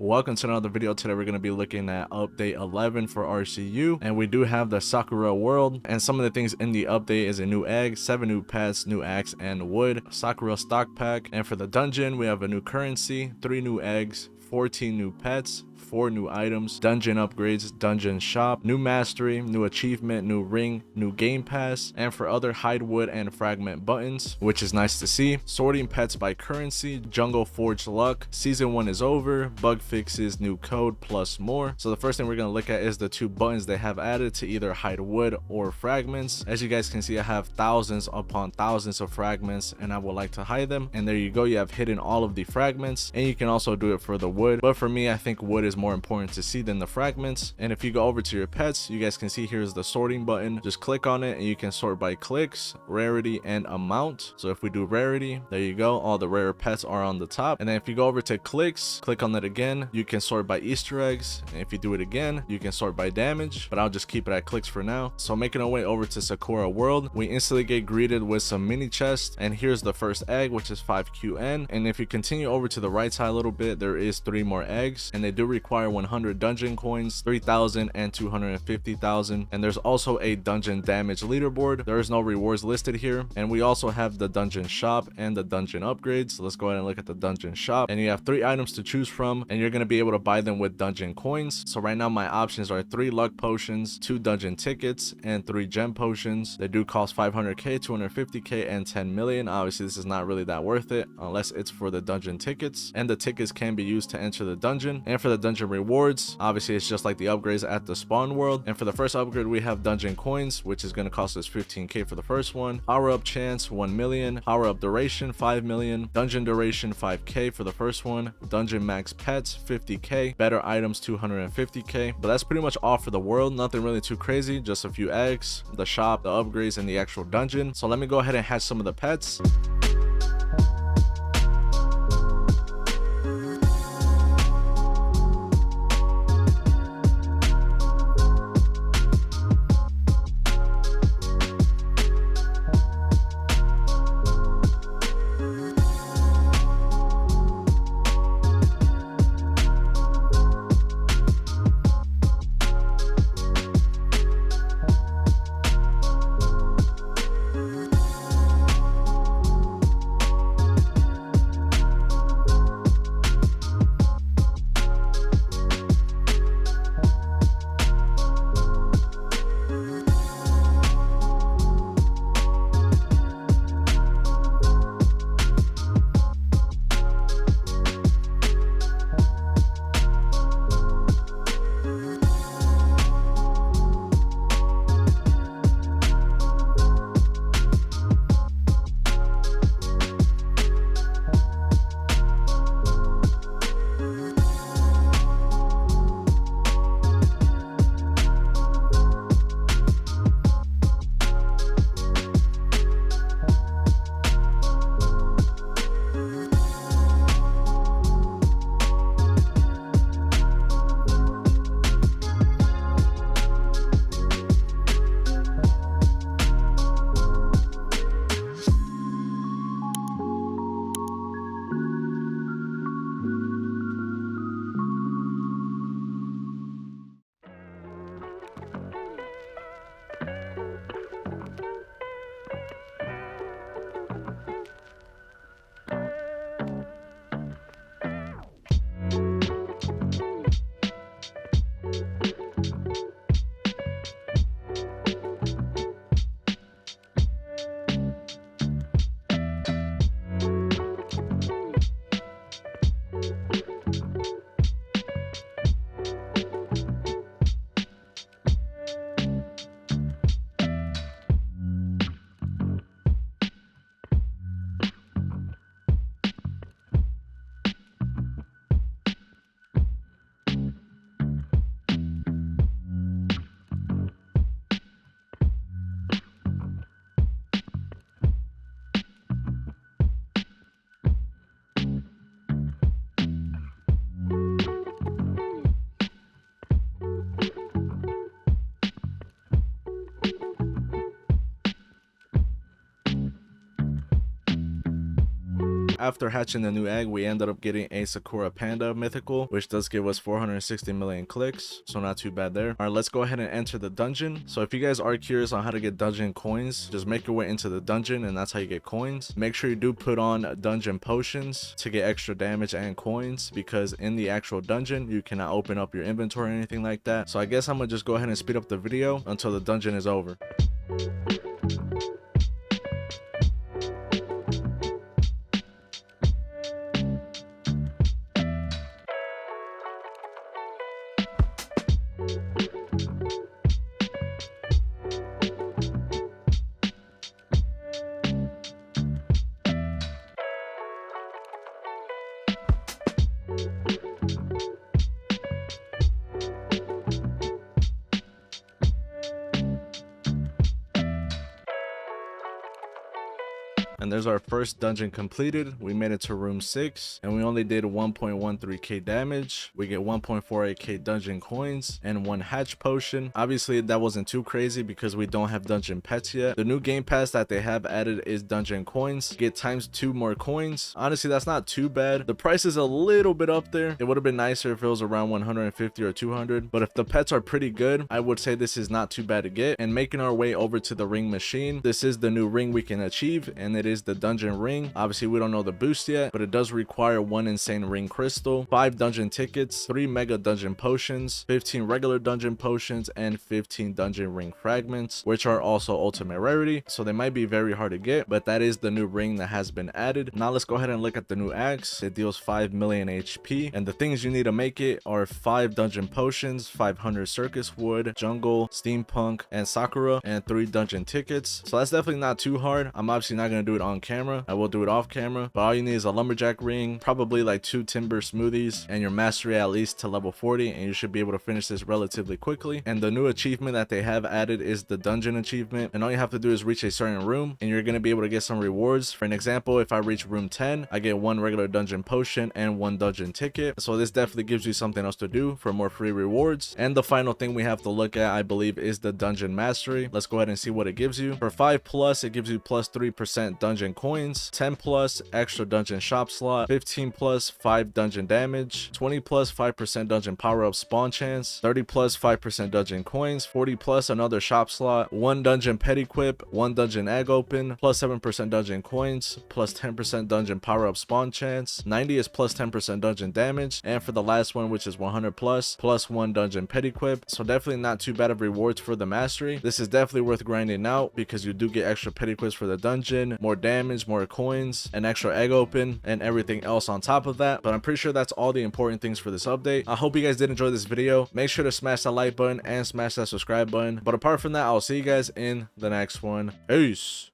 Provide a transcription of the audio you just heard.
Welcome to another video. Today we're going to be looking at update 11 for RCU, and we do have the Sakura world, and some of the things in the update is a new egg, 7 new pets, new axe and wood, Sakura stock pack, and for the dungeon we have a new currency, 3 new eggs, 14 new pets, 4 new items, dungeon upgrades, dungeon shop, new mastery, new achievement, new ring, new game pass, and for other hide wood and fragment buttons, which is nice to see. Sorting pets by currency, jungle forge luck, season 1 is over, bug fixes, new code, plus more. So the first thing we're going to look at is the 2 buttons they have added to either hide wood or fragments. As you guys can see, I have thousands upon thousands of fragments and I would like to hide them, and there you go, you have hidden all of the fragments, and you can also do it for the wood, but for me I think wood is more important to see than the fragments. And if you go over to your pets, you guys can see here's the sorting button. Just click on it and you can sort by clicks, rarity, and amount. So if we do rarity, there you go, all the rare pets are on the top. And then if you go over to clicks, click on that again, you can sort by Easter eggs, and if you do it again you can sort by damage, but I'll just keep it at clicks for now. So making our way over to Sakura world, we instantly get greeted with some mini chests, and here's the first egg, which is 5QN. And if you continue over to the right side a little bit, there is 3 more eggs, and they do require 100 dungeon coins, 3,000 and 250,000. And there's also a dungeon damage leaderboard. There is no rewards listed here, and we also have the dungeon shop and the dungeon upgrades. So let's go ahead and look at the dungeon shop, and you have 3 items to choose from, and you're going to be able to buy them with dungeon coins. So right now my options are 3 luck potions, 2 dungeon tickets, and 3 gem potions. They do cost 500k, 250k, and 10 million. Obviously this is not really that worth it unless it's for the dungeon tickets, and the tickets can be used to enter the dungeon. And for the dungeon rewards, obviously it's just like the upgrades at the spawn world. And for the first upgrade we have dungeon coins, which is going to cost us 15k for the first one, power up chance 1 million, power up duration 5 million, dungeon duration 5k for the first one, dungeon max pets 50k, better items 250k. But that's pretty much all for the world, nothing really too crazy, just a few eggs, the shop, the upgrades, and the actual dungeon. So let me go ahead and hatch some of the pets. after hatching the new egg, we ended up getting a Sakura Panda mythical, which does give us 460 million clicks, so not too bad there. All right, let's go ahead and enter the dungeon. So if you guys are curious on how to get dungeon coins, just make your way into the dungeon and that's how you get coins. Make sure you do put on dungeon potions to get extra damage and coins, because in the actual dungeon you cannot open up your inventory or anything like that. So I guess I'm gonna just go ahead and speed up the video until the dungeon is over. And there's our first dungeon completed. We made it to room 6 and we only did 1.13k damage. We get 1.48k dungeon coins and 1 hatch potion. Obviously that wasn't too crazy because we don't have dungeon pets yet. The new game pass that they have added is dungeon coins. Get ×2 more coins. Honestly, that's not too bad. The price is a little bit up there. It would have been nicer if it was around 150 or 200, but if the pets are pretty good, I would say this is not too bad to get. And making our way over to the ring machine, this is the new ring we can achieve, and it is the dungeon ring. Obviously we don't know the boost yet, but it does require 1 insane ring crystal, 5 dungeon tickets, 3 mega dungeon potions, 15 regular dungeon potions, and 15 dungeon ring fragments, which are also ultimate rarity, so they might be very hard to get, but that is the new ring that has been added. Now let's go ahead and look at the new axe. It deals 5 million HP, and the things you need to make it are 5 dungeon potions, 500 circus wood, jungle, steampunk, and sakura, and 3 dungeon tickets. So that's definitely not too hard. I'm obviously not going to do it on camera. I will do it off camera, but all you need is a lumberjack ring, probably like 2 timber smoothies, and your mastery at least to level 40, and you should be able to finish this relatively quickly. And the new achievement that they have added is the dungeon achievement, and all you have to do is reach a certain room and you're going to be able to get some rewards. For an example, if I reach room 10, I get 1 regular dungeon potion and 1 dungeon ticket. So this definitely gives you something else to do for more free rewards. And the final thing we have to look at, I believe, is the dungeon mastery. Let's go ahead and see what it gives you. For 5+, it gives you plus 3% dungeon coins, 10+ extra dungeon shop slot, 15+ 5 dungeon damage, 20+ 5% dungeon power up spawn chance, 30+ 5% dungeon coins, 40+ another shop slot, 1 dungeon pet equip, 1 dungeon egg open, plus 7% dungeon coins, plus 10% dungeon power up spawn chance, 90 is plus 10% dungeon damage, and for the last one, which is 100+, plus 1 dungeon pet equip. So definitely not too bad of rewards for the mastery. This is definitely worth grinding out because you do get extra pet equips for the dungeon, more damage, more coins, an extra egg open, and everything else on top of that. But I'm pretty sure that's all the important things for this update. I hope you guys did enjoy this video. Make sure to smash that like button and smash that subscribe button. But apart from that, I'll see you guys in the next one. Peace.